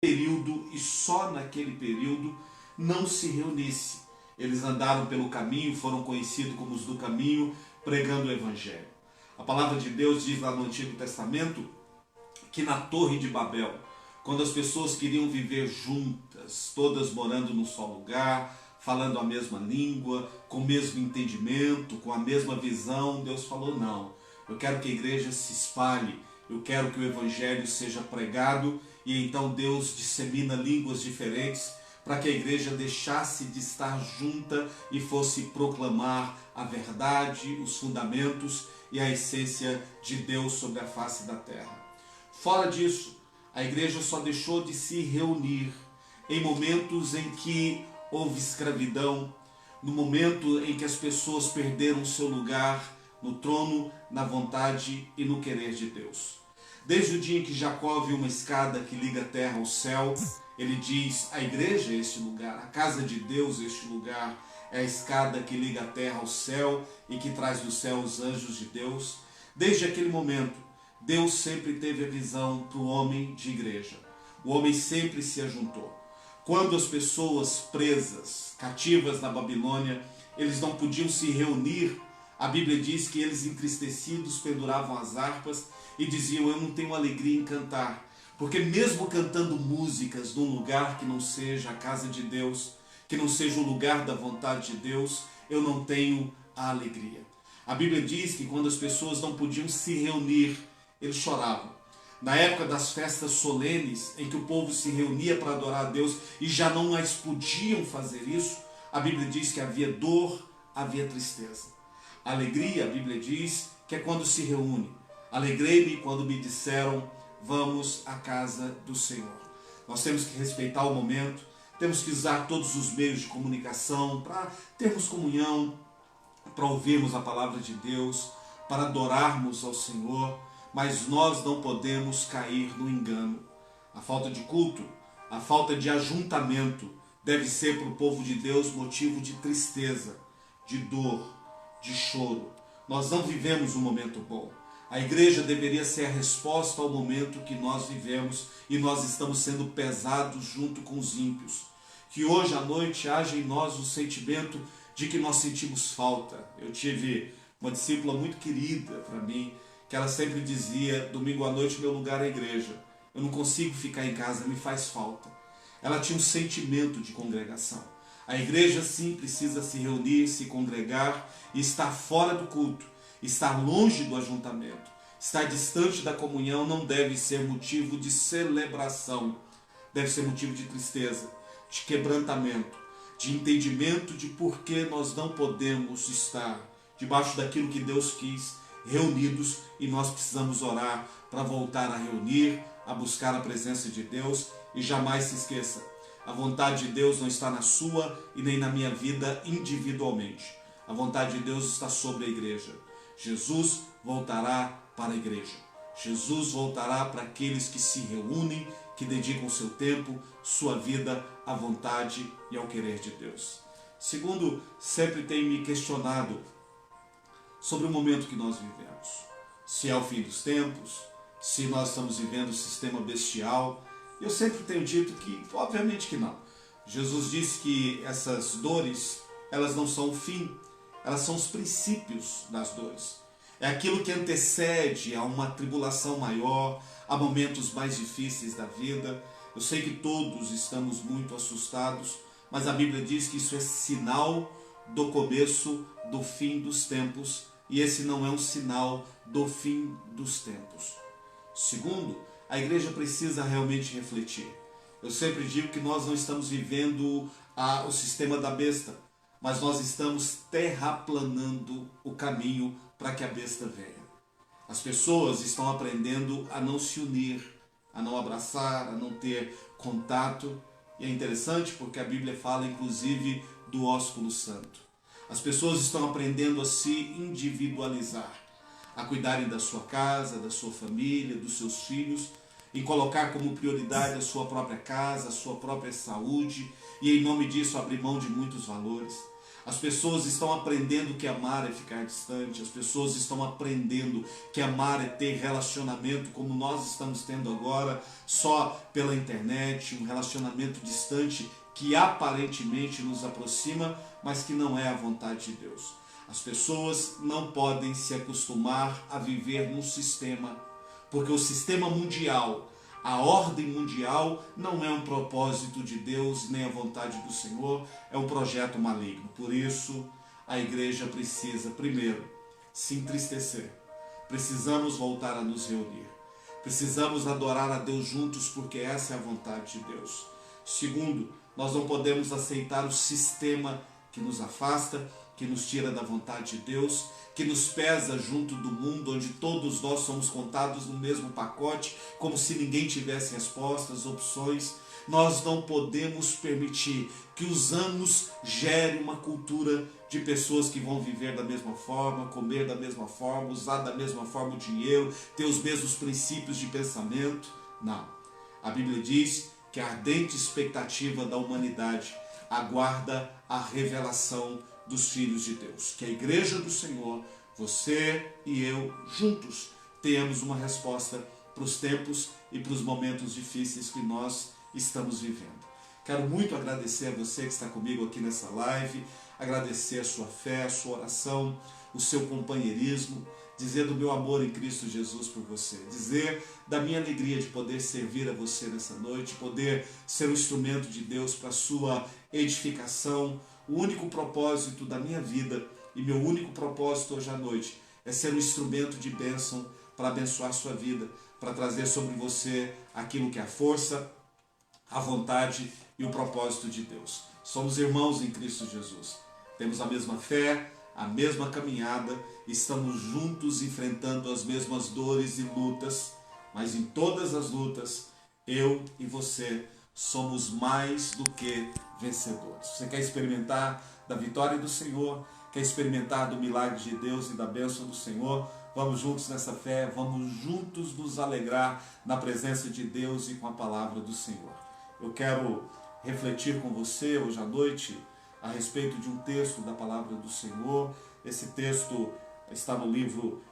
período e só naquele período não se reunisse. Eles andaram pelo caminho, foram conhecidos como os do caminho, pregando o Evangelho. A palavra de Deus diz lá no Antigo Testamento que na Torre de Babel, quando as pessoas queriam viver juntas, todas morando num só lugar, falando a mesma língua, com o mesmo entendimento, com a mesma visão, Deus falou: não, eu quero que a igreja se espalhe, eu quero que o Evangelho seja pregado, e então Deus dissemina línguas diferentes para que a igreja deixasse de estar junta e fosse proclamar a verdade, os fundamentos e a essência de Deus sobre a face da terra. Fora disso, a igreja só deixou de se reunir em momentos em que houve escravidão, no momento em que as pessoas perderam seu lugar no trono, na vontade e no querer de Deus. Desde o dia em que Jacó viu uma escada que liga a terra ao céu, ele diz: a igreja é este lugar, a casa de Deus é este lugar, é a escada que liga a terra ao céu e que traz do céu os anjos de Deus. Desde aquele momento, Deus sempre teve a visão para o homem de igreja. O homem sempre se ajuntou. Quando as pessoas presas, cativas na Babilônia, eles não podiam se reunir, a Bíblia diz que eles entristecidos penduravam as harpas e diziam: eu não tenho alegria em cantar, porque mesmo cantando músicas num lugar que não seja a casa de Deus, que não seja o lugar da vontade de Deus, eu não tenho a alegria. A Bíblia diz que quando as pessoas não podiam se reunir, eles choravam. Na época das festas solenes, em que o povo se reunia para adorar a Deus e já não mais podiam fazer isso, a Bíblia diz que havia dor, havia tristeza. Alegria, a Bíblia diz, que é quando se reúne. Alegrei-me quando me disseram: vamos à casa do Senhor. Nós temos que respeitar o momento, temos que usar todos os meios de comunicação para termos comunhão, para ouvirmos a palavra de Deus, para adorarmos ao Senhor, mas nós não podemos cair no engano. A falta de culto, a falta de ajuntamento deve ser para o povo de Deus motivo de tristeza, de dor, de choro. Nós não vivemos um momento bom. A igreja deveria ser a resposta ao momento que nós vivemos e nós estamos sendo pesados junto com os ímpios. Que hoje à noite haja em nós o sentimento de que nós sentimos falta. Eu tive uma discípula muito querida para mim, que ela sempre dizia: domingo à noite meu lugar é a igreja. Eu não consigo ficar em casa, me faz falta. Ela tinha um sentimento de congregação. A igreja sim precisa se reunir, se congregar e estar fora do culto, estar longe do ajuntamento, estar distante da comunhão não deve ser motivo de celebração, deve ser motivo de tristeza, de quebrantamento, de entendimento de por que nós não podemos estar debaixo daquilo que Deus quis, reunidos, e nós precisamos orar para voltar a reunir, a buscar a presença de Deus. E jamais se esqueça, a vontade de Deus não está na sua e nem na minha vida individualmente. A vontade de Deus está sobre a igreja. Jesus voltará para a igreja. Jesus voltará para aqueles que se reúnem, que dedicam seu tempo, sua vida à vontade e ao querer de Deus. Segundo, sempre tenho me questionado sobre o momento que nós vivemos. Se é o fim dos tempos, se nós estamos vivendo o sistema bestial. Eu sempre tenho dito que, obviamente que não. Jesus disse que essas dores, elas não são o fim, elas são os princípios das dores. É aquilo que antecede a uma tribulação maior, a momentos mais difíceis da vida. Eu sei que todos estamos muito assustados, mas a Bíblia diz que isso é sinal do começo do fim dos tempos, e esse não é um sinal do fim dos tempos. Segundo, a igreja precisa realmente refletir. Eu sempre digo que nós não estamos vivendo o sistema da besta, mas nós estamos terraplanando o caminho para que a besta venha. As pessoas estão aprendendo a não se unir, a não abraçar, a não ter contato. E é interessante porque a Bíblia fala inclusive do ósculo santo. As pessoas estão aprendendo a se individualizar, a cuidarem da sua casa, da sua família, dos seus filhos, em colocar como prioridade a sua própria casa, a sua própria saúde, e em nome disso abrir mão de muitos valores. As pessoas estão aprendendo que amar é ficar distante. As pessoas estão aprendendo que amar é ter relacionamento como nós estamos tendo agora, só pela internet, um relacionamento distante que aparentemente nos aproxima, mas que não é a vontade de Deus. As pessoas não podem se acostumar a viver num sistema, porque o sistema mundial, a ordem mundial, não é um propósito de Deus, nem a vontade do Senhor, é um projeto maligno. Por isso, a igreja precisa, primeiro, se entristecer. Precisamos voltar a nos reunir. Precisamos adorar a Deus juntos, porque essa é a vontade de Deus. Segundo, nós não podemos aceitar o sistema que nos afasta, que nos tira da vontade de Deus, que nos pesa junto do mundo, onde todos nós somos contados no mesmo pacote, como se ninguém tivesse respostas, opções. Nós não podemos permitir que os anos gerem uma cultura de pessoas que vão viver da mesma forma, comer da mesma forma, usar da mesma forma o dinheiro, ter os mesmos princípios de pensamento. Não. A Bíblia diz que a ardente expectativa da humanidade aguarda a revelação dos filhos de Deus. Que a igreja do Senhor, você e eu, juntos, tenhamos uma resposta para os tempos e para os momentos difíceis que nós estamos vivendo. Quero muito agradecer a você que está comigo aqui nessa live, agradecer a sua fé, a sua oração, o seu companheirismo, dizer do meu amor em Cristo Jesus por você, dizer da minha alegria de poder servir a você nessa noite, poder ser um instrumento de Deus para a sua edificação. O único propósito da minha vida e meu único propósito hoje à noite é ser um instrumento de bênção para abençoar a sua vida, para trazer sobre você aquilo que é a força, a vontade e o propósito de Deus. Somos irmãos em Cristo Jesus. Temos a mesma fé, a mesma caminhada, estamos juntos enfrentando as mesmas dores e lutas, mas em todas as lutas, eu e você somos mais do que vencedores. Você quer experimentar da vitória do Senhor, quer experimentar do milagre de Deus e da bênção do Senhor? Vamos juntos nessa fé, vamos juntos nos alegrar na presença de Deus e com a palavra do Senhor. Eu quero refletir com você hoje à noite a respeito de um texto da palavra do Senhor. Esse texto está no livro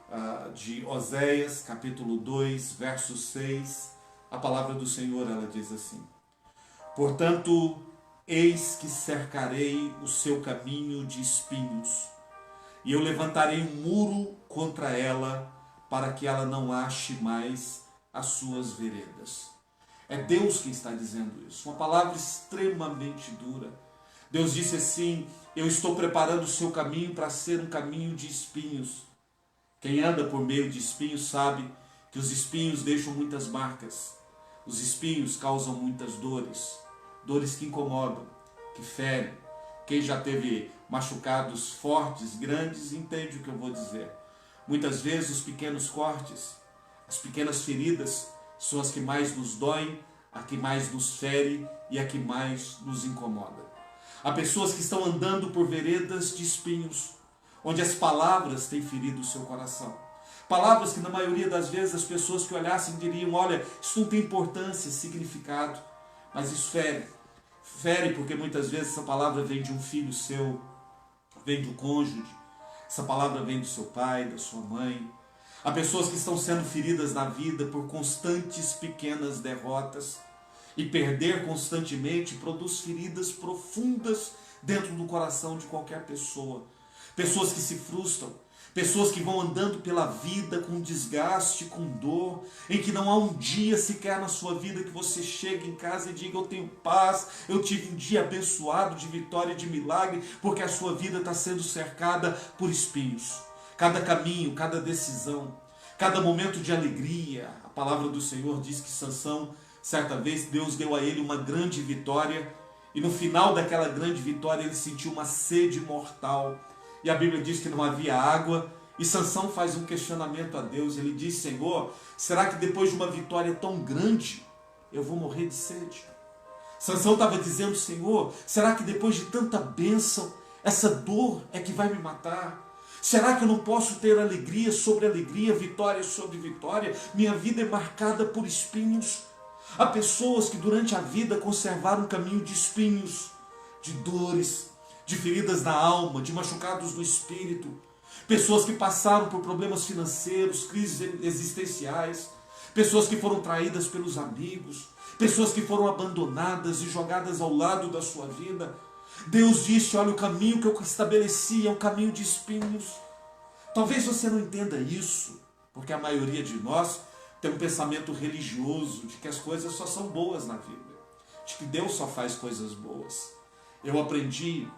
de Oséias, capítulo 2, verso 6. A palavra do Senhor, ela diz assim: portanto, eis que cercarei o seu caminho de espinhos, e eu levantarei um muro contra ela, para que ela não ache mais as suas veredas. É Deus quem está dizendo isso, uma palavra extremamente dura. Deus disse assim: eu estou preparando o seu caminho para ser um caminho de espinhos. Quem anda por meio de espinhos sabe que os espinhos deixam muitas marcas. Os espinhos causam muitas dores, dores que incomodam, que ferem. Quem já teve machucados fortes, grandes, entende o que eu vou dizer. Muitas vezes os pequenos cortes, as pequenas feridas são as que mais nos doem, a que mais nos fere e a que mais nos incomoda. Há pessoas que estão andando por veredas de espinhos, onde as palavras têm ferido o seu coração. Palavras que na maioria das vezes as pessoas que olhassem diriam: olha, isso não tem importância, significado, mas isso fere. Fere porque muitas vezes essa palavra vem de um filho seu, vem do cônjuge, essa palavra vem do seu pai, da sua mãe. Há pessoas que estão sendo feridas na vida por constantes pequenas derrotas, e perder constantemente produz feridas profundas dentro do coração de qualquer pessoa. Pessoas que se frustram, pessoas que vão andando pela vida com desgaste, com dor, em que não há um dia sequer na sua vida que você chegue em casa e diga: eu tenho paz, eu tive um dia abençoado de vitória e de milagre, porque a sua vida está sendo cercada por espinhos. Cada caminho, cada decisão, cada momento de alegria. A palavra do Senhor diz que Sansão, certa vez, Deus deu a ele uma grande vitória, e no final daquela grande vitória ele sentiu uma sede mortal. E a Bíblia diz que não havia água, e Sansão faz um questionamento a Deus. Ele diz: Senhor, será que depois de uma vitória tão grande eu vou morrer de sede? Sansão estava dizendo: Senhor, será que depois de tanta bênção, essa dor é que vai me matar? Será que eu não posso ter alegria sobre alegria, vitória sobre vitória? Minha vida é marcada por espinhos. Há pessoas que durante a vida conservaram um caminho de espinhos, de dores, de feridas na alma, de machucados no espírito, pessoas que passaram por problemas financeiros, crises existenciais, pessoas que foram traídas pelos amigos, pessoas que foram abandonadas e jogadas ao lado da sua vida. Deus disse: olha, o caminho que eu estabeleci é um caminho de espinhos. Talvez você não entenda isso, porque a maioria de nós tem um pensamento religioso de que as coisas só são boas na vida, de que Deus só faz coisas boas. Eu aprendi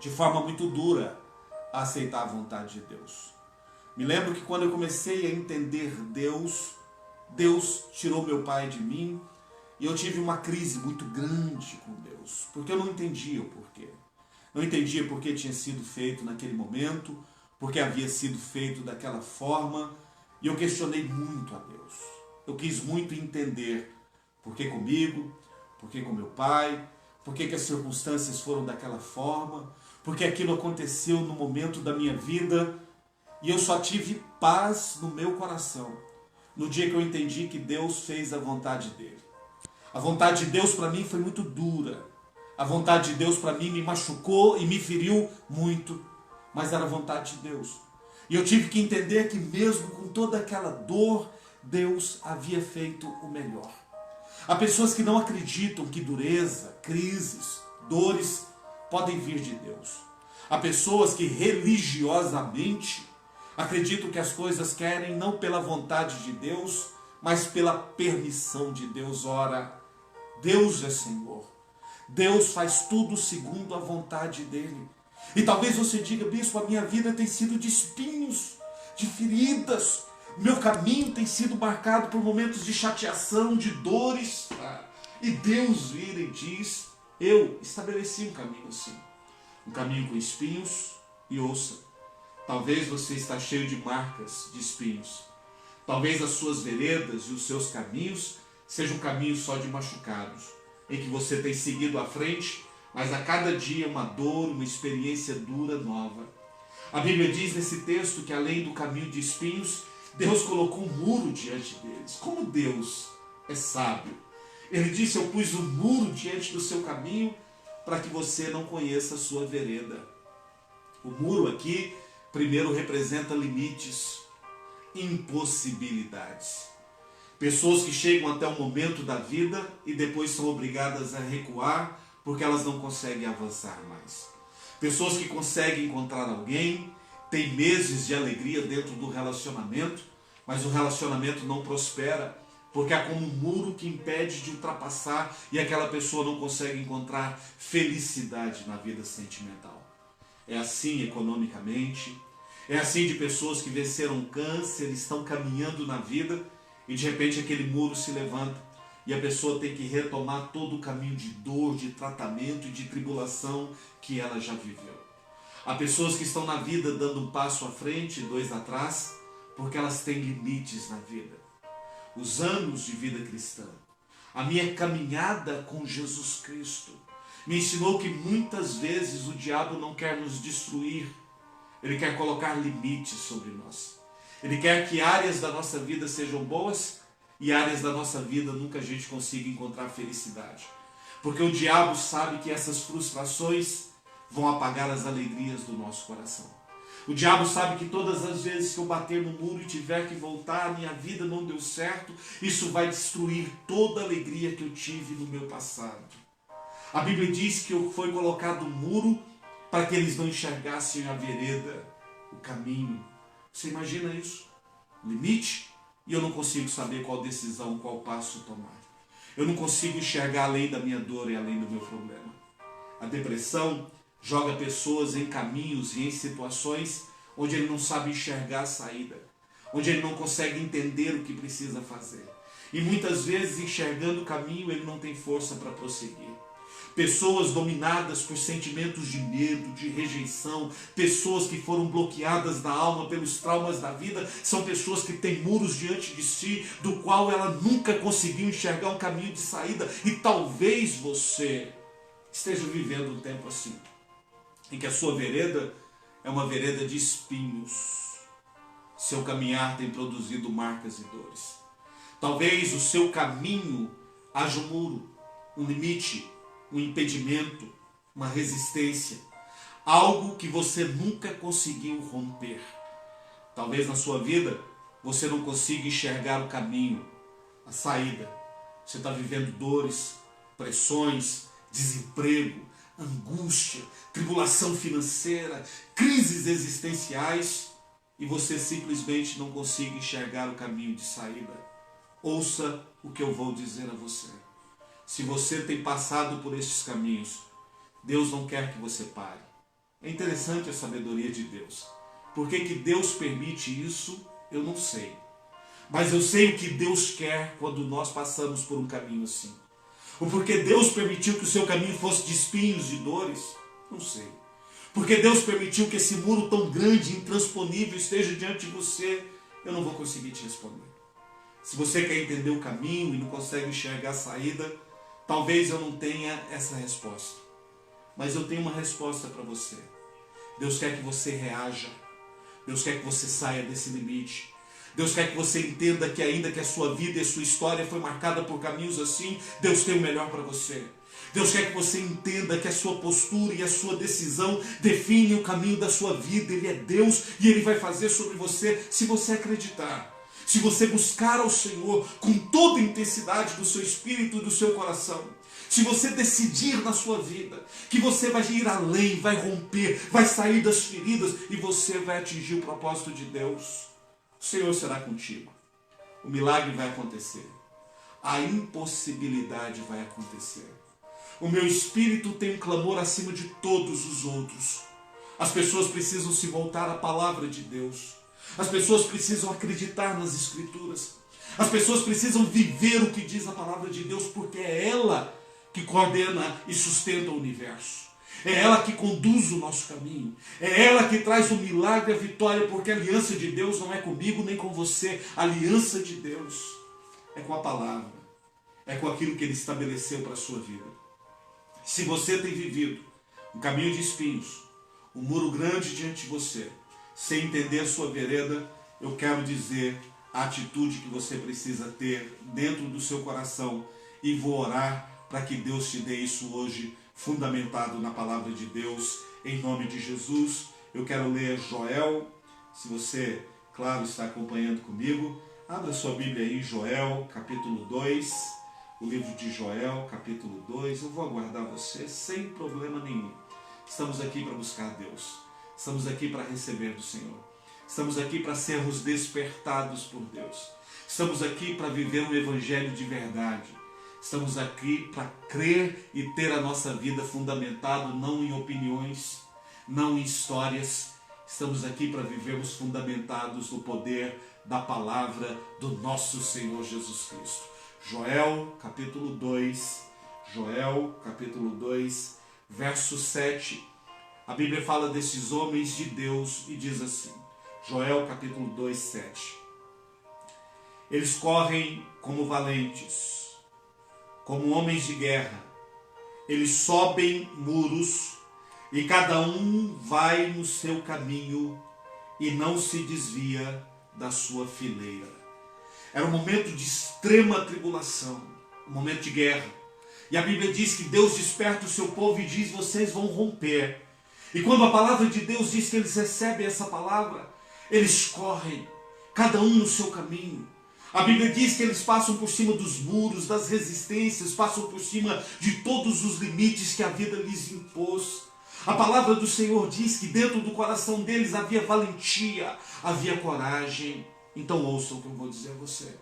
de forma muito dura a aceitar a vontade de Deus. Me lembro que quando eu comecei a entender Deus, Deus tirou meu pai de mim e eu tive uma crise muito grande com Deus, porque eu não entendia o porquê. Não entendia porque tinha sido feito naquele momento, porque havia sido feito daquela forma, e eu questionei muito a Deus. Eu quis muito entender por que comigo, por que com meu pai, por que as circunstâncias foram daquela forma, por que aquilo aconteceu no momento da minha vida, e eu só tive paz no meu coração no dia que eu entendi que Deus fez a vontade dele. A vontade de Deus para mim foi muito dura. A vontade de Deus para mim me machucou e me feriu muito, mas era a vontade de Deus. E eu tive que entender que mesmo com toda aquela dor, Deus havia feito o melhor. Há pessoas que não acreditam que dureza, crises, dores podem vir de Deus. Há pessoas que religiosamente acreditam que as coisas querem não pela vontade de Deus, mas pela permissão de Deus. Ora, Deus é Senhor. Deus faz tudo segundo a vontade dele. E talvez você diga: bispo, a minha vida tem sido de espinhos, de feridas. Meu caminho tem sido marcado por momentos de chateação, de dores. E Deus vira e diz: eu estabeleci um caminho assim. Um caminho com espinhos. E ouça, talvez você está cheio de marcas de espinhos. Talvez as suas veredas e os seus caminhos sejam caminhos só de machucados, em que você tem seguido à frente, mas a cada dia uma dor, uma experiência dura nova. A Bíblia diz nesse texto que além do caminho de espinhos, Deus colocou um muro diante deles. Como Deus é sábio. Ele disse: eu pus um muro diante do seu caminho para que você não conheça a sua vereda. O muro aqui, primeiro, representa limites, impossibilidades. Pessoas que chegam até um momento da vida e depois são obrigadas a recuar porque elas não conseguem avançar mais. Pessoas que conseguem encontrar alguém, têm meses de alegria dentro do relacionamento, mas o relacionamento não prospera porque há como um muro que impede de ultrapassar e aquela pessoa não consegue encontrar felicidade na vida sentimental. É assim economicamente, é assim de pessoas que venceram câncer, estão caminhando na vida e de repente aquele muro se levanta e a pessoa tem que retomar todo o caminho de dor, de tratamento e de tribulação que ela já viveu. Há pessoas que estão na vida dando um passo à frente, dois atrás, porque elas têm limites na vida. Os anos de vida cristã, a minha caminhada com Jesus Cristo, me ensinou que muitas vezes o diabo não quer nos destruir, ele quer colocar limites sobre nós. Ele quer que áreas da nossa vida sejam boas e áreas da nossa vida nunca a gente consiga encontrar felicidade. Porque o diabo sabe que essas frustrações vão apagar as alegrias do nosso coração. O diabo sabe que todas as vezes que eu bater no muro e tiver que voltar, a minha vida não deu certo, isso vai destruir toda a alegria que eu tive no meu passado. A Bíblia diz que foi colocado um muro para que eles não enxergassem a vereda, o caminho. Você imagina isso? Limite, e eu não consigo saber qual decisão, qual passo tomar. Eu não consigo enxergar além da minha dor e além do meu problema. A depressão joga pessoas em caminhos e em situações onde ele não sabe enxergar a saída, onde ele não consegue entender o que precisa fazer. E muitas vezes, enxergando o caminho, ele não tem força para prosseguir. Pessoas dominadas por sentimentos de medo, de rejeição, pessoas que foram bloqueadas na alma pelos traumas da vida, são pessoas que têm muros diante de si, do qual ela nunca conseguiu enxergar um caminho de saída. E talvez você esteja vivendo um tempo assim, em que a sua vereda é uma vereda de espinhos. Seu caminhar tem produzido marcas e dores. Talvez o seu caminho haja um muro, um limite, um impedimento, uma resistência. algo que você nunca conseguiu romper. Talvez na sua vida você não consiga enxergar o caminho, a saída. Você está vivendo dores, pressões, desemprego, angústia, tribulação financeira, crises existenciais e você simplesmente não consiga enxergar o caminho de saída. Ouça o que eu vou dizer a você. Se você tem passado por estes caminhos, Deus não quer que você pare. É interessante a sabedoria de Deus. Por que Deus permite isso, eu não sei. Mas eu sei o que Deus quer quando nós passamos por um caminho assim. Ou porque Deus permitiu que o seu caminho fosse de espinhos, de dores, não sei. Porque Deus permitiu que esse muro tão grande, intransponível, esteja diante de você, eu não vou conseguir te responder. Se você quer entender o caminho e não consegue enxergar a saída, talvez eu não tenha essa resposta. Mas eu tenho uma resposta para você. Deus quer que você reaja. Deus quer que você saia desse limite. Deus quer que você entenda que ainda que a sua vida e a sua história foi marcada por caminhos assim, Deus tem o melhor para você. Deus quer que você entenda que a sua postura e a sua decisão definem o caminho da sua vida. Ele é Deus e Ele vai fazer sobre você se você acreditar. Se você buscar ao Senhor com toda a intensidade do seu espírito e do seu coração. Se você decidir na sua vida que você vai ir além, vai romper, vai sair das feridas e você vai atingir o propósito de Deus, o Senhor será contigo. O milagre vai acontecer. A impossibilidade vai acontecer. O meu espírito tem um clamor acima de todos os outros. As pessoas precisam se voltar à palavra de Deus. As pessoas precisam acreditar nas Escrituras. As pessoas precisam viver o que diz a palavra de Deus, porque é ela que coordena e sustenta o universo. É ela que conduz o nosso caminho. É ela que traz o milagre e a vitória, porque a aliança de Deus não é comigo nem com você. A aliança de Deus é com a palavra. É com aquilo que Ele estabeleceu para a sua vida. Se você tem vivido um caminho de espinhos, um muro grande diante de você, sem entender a sua vereda, eu quero dizer a atitude que você precisa ter dentro do seu coração e vou orar para que Deus te dê isso hoje, fundamentado na palavra de Deus, em nome de Jesus. Eu quero ler Joel, se você, claro, está acompanhando comigo, abra sua Bíblia aí, Joel, capítulo 2, o livro de Joel, capítulo 2, eu vou aguardar você sem problema nenhum. Estamos aqui para buscar Deus, estamos aqui para receber do Senhor, estamos aqui para sermos despertados por Deus, estamos aqui para viver um evangelho de verdade. Estamos aqui para crer e ter a nossa vida fundamentado não em opiniões, não em histórias. Estamos aqui para vivermos fundamentados no poder da palavra do nosso Senhor Jesus Cristo. Joel, capítulo 2, verso 7. A Bíblia fala desses homens de Deus e diz assim, Joel, capítulo 2, 7. Eles correm como valentes, como homens de guerra, eles sobem muros e cada um vai no seu caminho e não se desvia da sua fileira. Era um momento de extrema tribulação, um momento de guerra. E a Bíblia diz que Deus desperta o seu povo e diz, vocês vão romper. E quando a palavra de Deus diz que eles recebem essa palavra, eles correm, cada um no seu caminho. A Bíblia diz que eles passam por cima dos muros, das resistências, passam por cima de todos os limites que a vida lhes impôs. A palavra do Senhor diz que dentro do coração deles havia valentia, havia coragem. Então ouça o que eu vou dizer a você.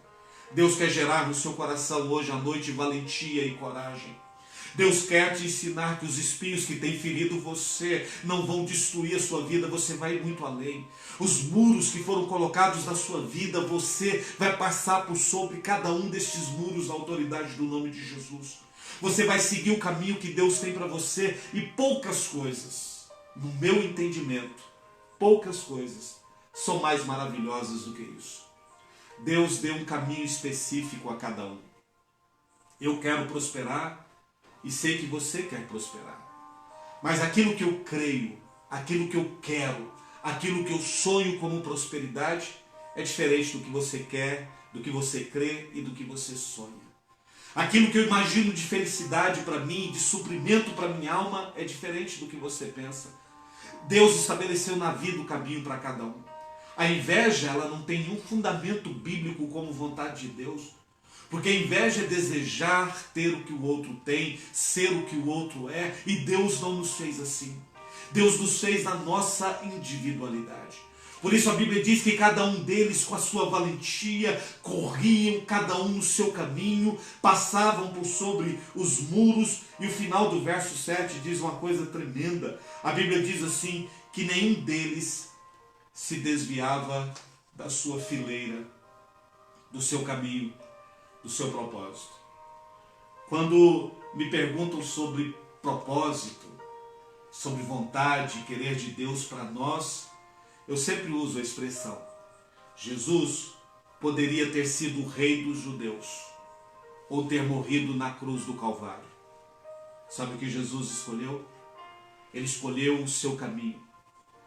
Deus quer gerar no seu coração hoje à noite valentia e coragem. Deus quer te ensinar que os espinhos que têm ferido você não vão destruir a sua vida, você vai muito além. Os muros que foram colocados na sua vida, você vai passar por sobre cada um destes muros na autoridade do nome de Jesus. Você vai seguir o caminho que Deus tem para você e poucas coisas, no meu entendimento, poucas coisas são mais maravilhosas do que isso. Deus deu um caminho específico a cada um. Eu quero prosperar e sei que você quer prosperar. Mas aquilo que eu creio, aquilo que eu quero, aquilo que eu sonho como prosperidade é diferente do que você quer, do que você crê e do que você sonha. Aquilo que eu imagino de felicidade para mim, de suprimento para minha alma, é diferente do que você pensa. Deus estabeleceu na vida o caminho para cada um. A inveja, ela não tem nenhum fundamento bíblico como vontade de Deus. Porque a inveja é desejar ter o que o outro tem, ser o que o outro é, e Deus não nos fez assim. Deus nos fez na nossa individualidade. Por isso a Bíblia diz que cada um deles, com a sua valentia, corriam, cada um no seu caminho, passavam por sobre os muros, e o final do verso 7 diz uma coisa tremenda. A Bíblia diz assim, que nenhum deles se desviava da sua fileira, do seu caminho, do seu propósito. Quando me perguntam sobre propósito, sobre vontade, querer de Deus para nós, eu sempre uso a expressão: Jesus poderia ter sido o rei dos judeus, ou ter morrido na cruz do Calvário. Sabe o que Jesus escolheu? Ele escolheu o seu caminho,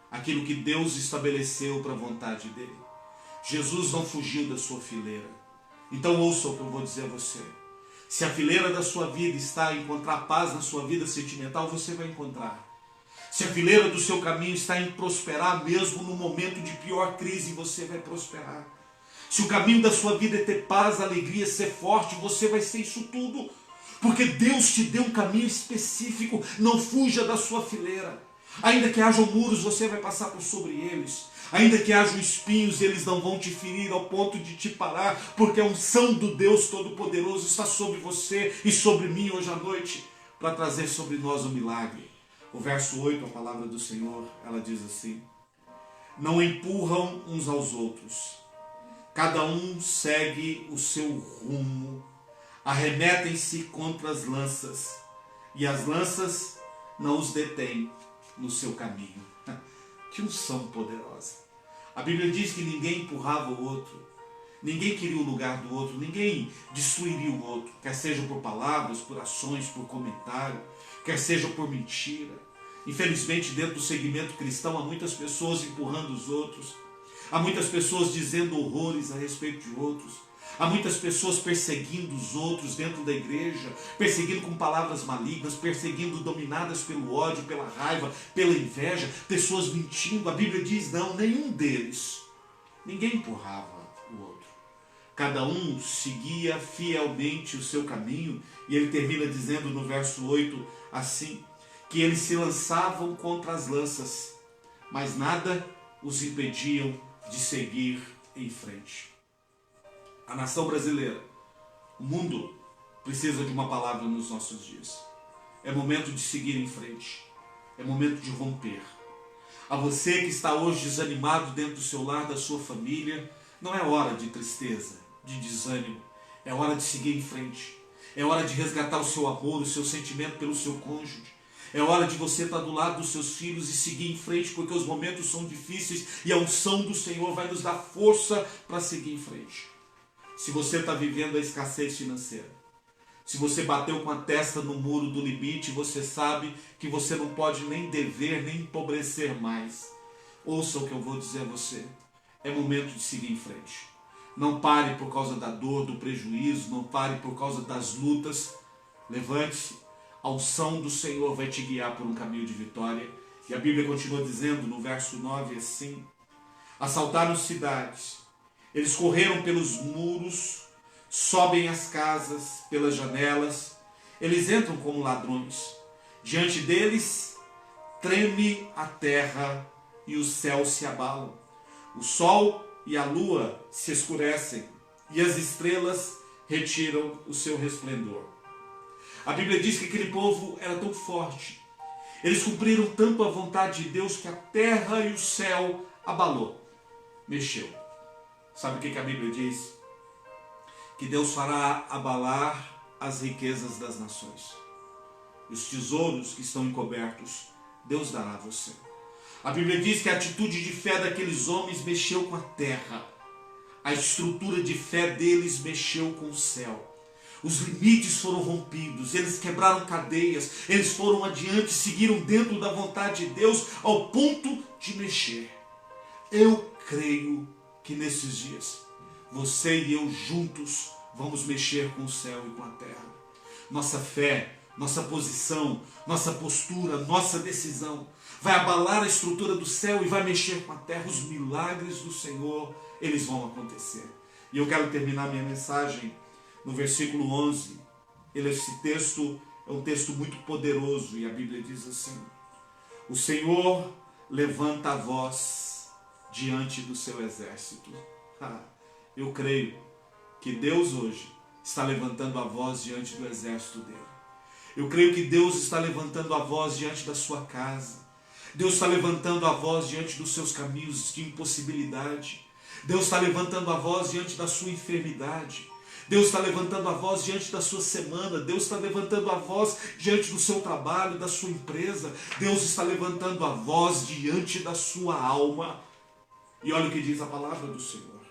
aquilo que Deus estabeleceu para a vontade dele. Jesus não fugiu da sua fileira. Então ouça o que eu vou dizer a você. Se a fileira da sua vida está em encontrar paz na sua vida sentimental, você vai encontrar. Se a fileira do seu caminho está em prosperar, mesmo no momento de pior crise, você vai prosperar. Se o caminho da sua vida é ter paz, alegria, ser forte, você vai ser isso tudo. Porque Deus te deu um caminho específico. Não fuja da sua fileira. Ainda que hajam muros, você vai passar por sobre eles. Ainda que hajam espinhos, eles não vão te ferir ao ponto de te parar, porque a unção do Deus Todo-Poderoso está sobre você e sobre mim hoje à noite, para trazer sobre nós o milagre. O verso 8, a palavra do Senhor, ela diz assim: não empurram uns aos outros, cada um segue o seu rumo, arremetem-se contra as lanças, e as lanças não os detêm no seu caminho. Que unção poderosa! A Bíblia diz que ninguém empurrava o outro, ninguém queria o lugar do outro, ninguém destruiria o outro, quer seja por palavras, por ações, por comentário, quer seja por mentira. Infelizmente, dentro do segmento cristão, há muitas pessoas empurrando os outros, há muitas pessoas dizendo horrores a respeito de outros, há muitas pessoas perseguindo os outros dentro da igreja, perseguindo com palavras malignas, perseguindo dominadas pelo ódio, pela raiva, pela inveja, pessoas mentindo. A Bíblia diz não, nenhum deles, ninguém empurrava o outro. Cada um seguia fielmente o seu caminho, e ele termina dizendo no verso 8 assim, que eles se lançavam contra as lanças, mas nada os impediam de seguir em frente. A nação brasileira, o mundo, precisa de uma palavra nos nossos dias. É momento de seguir em frente. É momento de romper. A você que está hoje desanimado dentro do seu lar, da sua família, não é hora de tristeza, de desânimo. É hora de seguir em frente. É hora de resgatar o seu amor, o seu sentimento pelo seu cônjuge. É hora de você estar do lado dos seus filhos e seguir em frente, porque os momentos são difíceis e a unção do Senhor vai nos dar força para seguir em frente. Se você está vivendo a escassez financeira, se você bateu com a testa no muro do limite, você sabe que você não pode nem dever, nem empobrecer mais. Ouça o que eu vou dizer a você. É momento de seguir em frente. Não pare por causa da dor, do prejuízo, não pare por causa das lutas. Levante-se. A unção do Senhor vai te guiar por um caminho de vitória. E a Bíblia continua dizendo no verso 9 assim: assaltaram cidades, eles correram pelos muros, sobem as casas pelas janelas, eles entram como ladrões. Diante deles treme a terra e os céus se abalam. O sol e a lua se escurecem e as estrelas retiram o seu resplendor. A Bíblia diz que aquele povo era tão forte, eles cumpriram tanto a vontade de Deus que a terra e o céu abalou, mexeu. Sabe o que a Bíblia diz? Que Deus fará abalar as riquezas das nações. Os tesouros que estão encobertos, Deus dará a você. A Bíblia diz que a atitude de fé daqueles homens mexeu com a terra. A estrutura de fé deles mexeu com o céu. Os limites foram rompidos, eles quebraram cadeias, eles foram adiante, seguiram dentro da vontade de Deus ao ponto de mexer. Eu creio que nesses dias, você e eu juntos vamos mexer com o céu e com a terra. Nossa fé nossa posição, nossa postura, nossa decisão. Vai abalar a estrutura do céu e vai mexer com a terra. Os milagres do Senhor, eles vão acontecer. E eu quero terminar minha mensagem no versículo 11. Esse texto é um texto muito poderoso e a Bíblia diz assim: o Senhor levanta a voz diante do seu exército. Eu creio que Deus hoje está levantando a voz diante do exército dele. Eu creio que Deus está levantando a voz diante da sua casa. Deus está levantando a voz diante dos seus caminhos de impossibilidade. Deus está levantando a voz diante da sua enfermidade. Deus está levantando a voz diante da sua semana. Deus está levantando a voz diante do seu trabalho, da sua empresa. Deus está levantando a voz diante da sua alma. E olha o que diz a palavra do Senhor.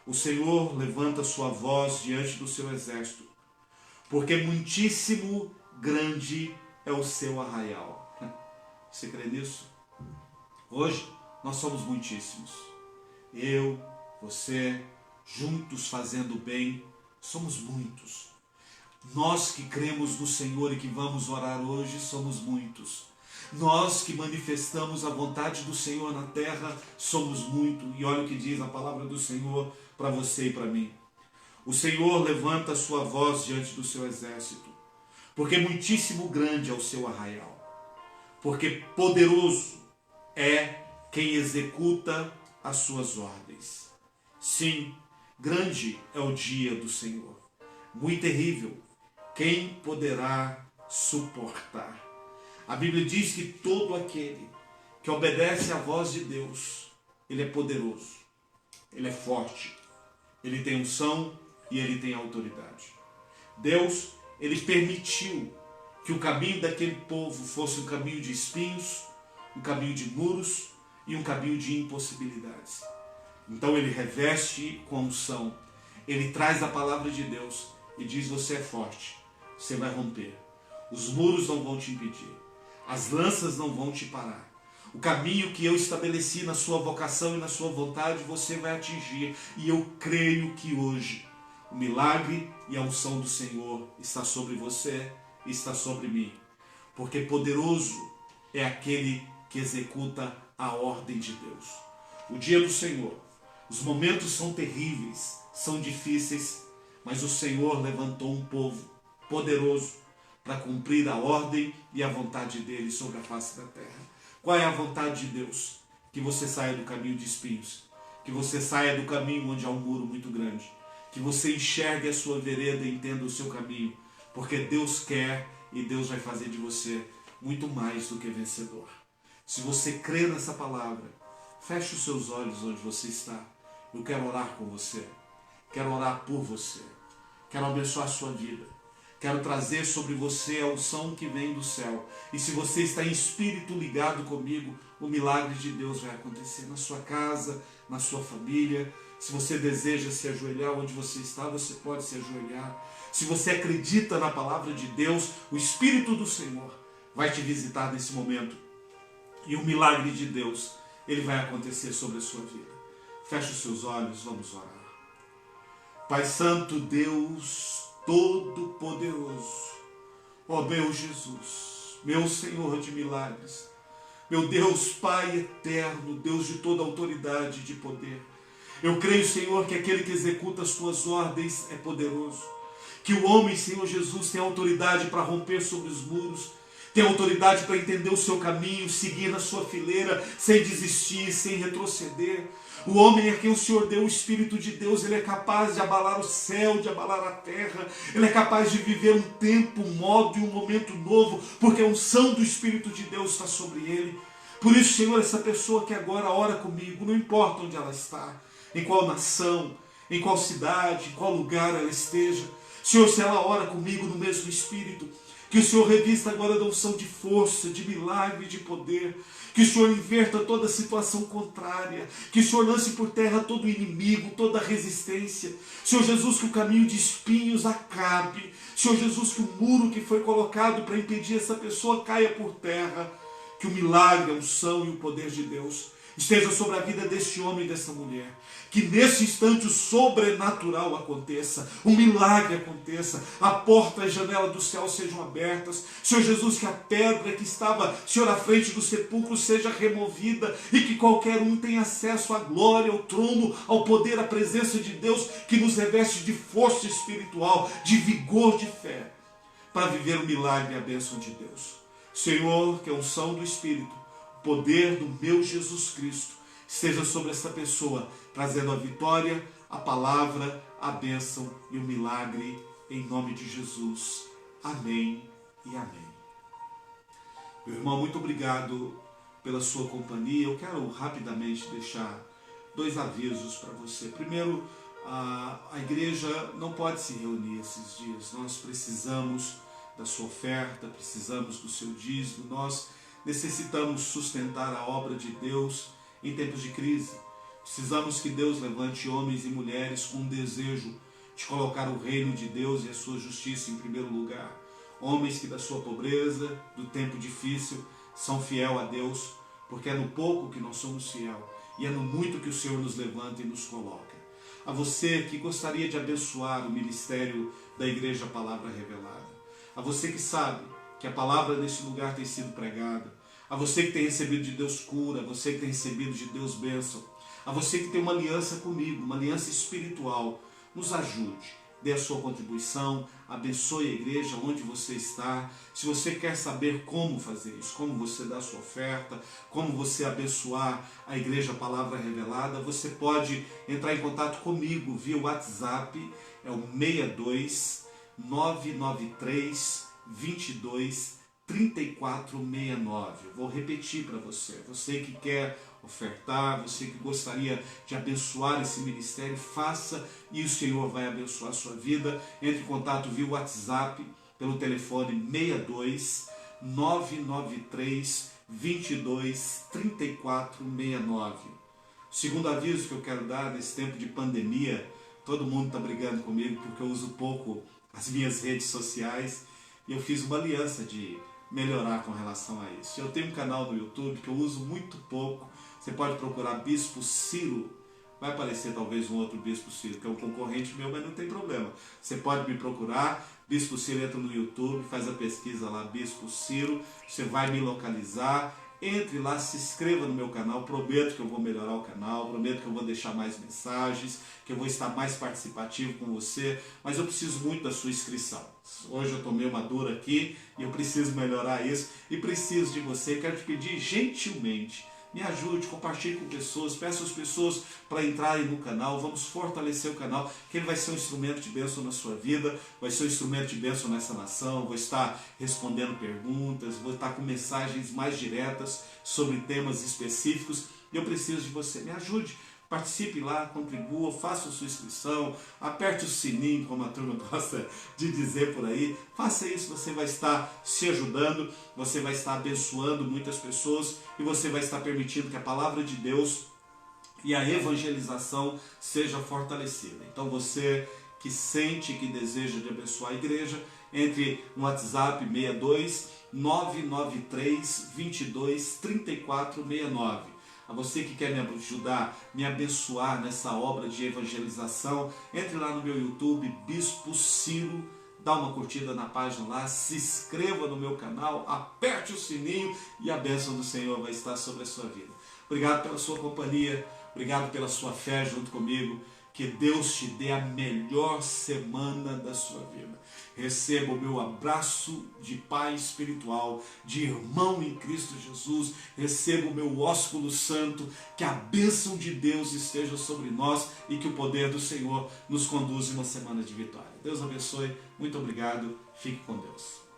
O Senhor levanta a sua voz diante do seu exército, porque muitíssimo grande é o seu arraial. Você crê nisso? Hoje nós somos muitíssimos. Eu, você, juntos fazendo bem, somos muitos. Nós que cremos no Senhor e que vamos orar hoje, somos muitos. Nós que manifestamos a vontade do Senhor na terra, somos muitos. E olha o que diz a palavra do Senhor para você e para mim. O Senhor levanta a sua voz diante do seu exército, porque muitíssimo grande é o seu arraial. Porque poderoso é quem executa as suas ordens. Sim, grande é o dia do Senhor, muito terrível. Quem poderá suportar? A Bíblia diz que todo aquele que obedece à voz de Deus, ele é poderoso, ele é forte, ele tem unção e ele tem autoridade. Deus, ele permitiu que o caminho daquele povo fosse um caminho de espinhos, um caminho de muros e um caminho de impossibilidades. Então ele reveste com a unção, ele traz a palavra de Deus e diz: você é forte, você vai romper. Os muros não vão te impedir, as lanças não vão te parar. O caminho que eu estabeleci na sua vocação e na sua vontade, você vai atingir. E eu creio que hoje o milagre e a unção do Senhor está sobre você, está sobre mim, porque poderoso é aquele que executa a ordem de Deus. O dia do Senhor, os momentos são terríveis, são difíceis, mas o Senhor levantou um povo poderoso para cumprir a ordem e a vontade dele sobre a face da terra. Qual é a vontade de Deus? Que você saia do caminho de espinhos, que você saia do caminho onde há um muro muito grande, que você enxergue a sua vereda e entenda o seu caminho, porque Deus quer e Deus vai fazer de você muito mais do que vencedor. Se você crê nessa palavra, feche os seus olhos onde você está. Eu quero orar com você, quero orar por você, quero abençoar a sua vida, quero trazer sobre você a unção que vem do céu. E se você está em espírito ligado comigo, o milagre de Deus vai acontecer na sua casa, na sua família. Se você deseja se ajoelhar onde você está, você pode se ajoelhar. Se você acredita na palavra de Deus, o Espírito do Senhor vai te visitar nesse momento. E o milagre de Deus, ele vai acontecer sobre a sua vida. Feche os seus olhos, vamos orar. Pai Santo, Deus Todo-Poderoso, ó meu Jesus, meu Senhor de milagres, meu Deus, Pai eterno, Deus de toda autoridade e de poder. Eu creio, Senhor, que aquele que executa as tuas ordens é poderoso. Que o homem, Senhor Jesus, tem autoridade para romper sobre os muros, tem autoridade para entender o seu caminho, seguir na sua fileira, sem desistir, sem retroceder. O homem a quem o Senhor deu o Espírito de Deus, ele é capaz de abalar o céu, de abalar a terra. Ele é capaz de viver um tempo, um modo e um momento novo, porque a unção do Espírito de Deus está sobre ele. Por isso, Senhor, essa pessoa que agora ora comigo, não importa onde ela está, em qual nação, em qual cidade, em qual lugar ela esteja. Senhor, se ela ora comigo no mesmo Espírito, que o Senhor revista agora da unção de força, de milagre, de poder. Que o Senhor inverta toda situação contrária. Que o Senhor lance por terra todo inimigo, toda resistência. Senhor Jesus, que o caminho de espinhos acabe. Senhor Jesus, que o muro que foi colocado para impedir essa pessoa caia por terra. Que o milagre, a unção e o poder de Deus esteja sobre a vida deste homem e dessa mulher. Que nesse instante o sobrenatural aconteça, um milagre aconteça, a porta e a janela do céu sejam abertas. Senhor Jesus, que a pedra que estava, Senhor, à frente do sepulcro seja removida e que qualquer um tenha acesso à glória, ao trono, ao poder, à presença de Deus que nos reveste de força espiritual, de vigor, de fé, para viver o milagre e a bênção de Deus. Senhor, que a unção do Espírito, o poder do meu Jesus Cristo, esteja sobre essa pessoa, trazendo a vitória, a palavra, a bênção e o milagre, em nome de Jesus. Amém e amém. Meu irmão, muito obrigado pela sua companhia. Eu quero rapidamente deixar 2 avisos para você. Primeiro, a igreja não pode se reunir esses dias. Nós precisamos da sua oferta, precisamos do seu dízimo. Nós necessitamos sustentar a obra de Deus em tempos de crise. Precisamos que Deus levante homens e mulheres com um desejo de colocar o reino de Deus e a sua justiça em primeiro lugar. Homens que da sua pobreza, do tempo difícil, são fiel a Deus, porque é no pouco que nós somos fiel e é no muito que o Senhor nos levanta e nos coloca. A você que gostaria de abençoar o ministério da Igreja Palavra Revelada, a você que sabe que a palavra nesse lugar tem sido pregada, a você que tem recebido de Deus cura, a você que tem recebido de Deus bênção, a você que tem uma aliança comigo, uma aliança espiritual, nos ajude, dê a sua contribuição, abençoe a igreja onde você está. Se você quer saber como fazer isso, como você dá a sua oferta, como você abençoar a Igreja Palavra Revelada, você pode entrar em contato comigo via WhatsApp, é o 62 993 22 3469. Eu vou repetir para você. Você que quer ofertar, você que gostaria de abençoar esse ministério, faça e o Senhor vai abençoar a sua vida. Entre em contato via WhatsApp pelo telefone 62 993 22 3469. O segundo aviso que eu quero dar nesse tempo de pandemia, todo mundo está brigando comigo porque eu uso pouco as minhas redes sociais e eu fiz uma aliança de melhorar com relação a isso. Eu tenho um canal no YouTube que eu uso muito pouco. Você pode procurar Bispo Ciro. Vai aparecer talvez um outro Bispo Ciro, que é um concorrente meu, mas não tem problema. Você pode me procurar, Bispo Ciro, entra no YouTube, faz a pesquisa lá, Bispo Ciro, você vai me localizar. Entre lá, se inscreva no meu canal, prometo que eu vou melhorar o canal, prometo que eu vou deixar mais mensagens, que eu vou estar mais participativo com você, mas eu preciso muito da sua inscrição. Hoje eu tomei uma dura aqui e eu preciso melhorar isso e preciso de você. Quero te pedir gentilmente, me ajude, compartilhe com pessoas, peça às pessoas para entrarem no canal, vamos fortalecer o canal, que ele vai ser um instrumento de bênção na sua vida, vai ser um instrumento de bênção nessa nação, vou estar respondendo perguntas, vou estar com mensagens mais diretas sobre temas específicos e eu preciso de você, me ajude. Participe lá, contribua, faça a sua inscrição, aperte o sininho, como a turma gosta de dizer por aí. Faça isso, você vai estar se ajudando, você vai estar abençoando muitas pessoas e você vai estar permitindo que a palavra de Deus e a evangelização seja fortalecida. Então você que sente, que deseja de abençoar a igreja, entre no WhatsApp 62 993 22 3469. A você que quer me ajudar, me abençoar nessa obra de evangelização, entre lá no meu YouTube, Bispo Ciro, dá uma curtida na página lá, se inscreva no meu canal, aperte o sininho e a bênção do Senhor vai estar sobre a sua vida. Obrigado pela sua companhia, obrigado pela sua fé junto comigo. Que Deus te dê a melhor semana da sua vida. Receba o meu abraço de pai espiritual, de irmão em Cristo Jesus. Receba o meu ósculo santo. Que a bênção de Deus esteja sobre nós e que o poder do Senhor nos conduza em uma semana de vitória. Deus abençoe. Muito obrigado. Fique com Deus.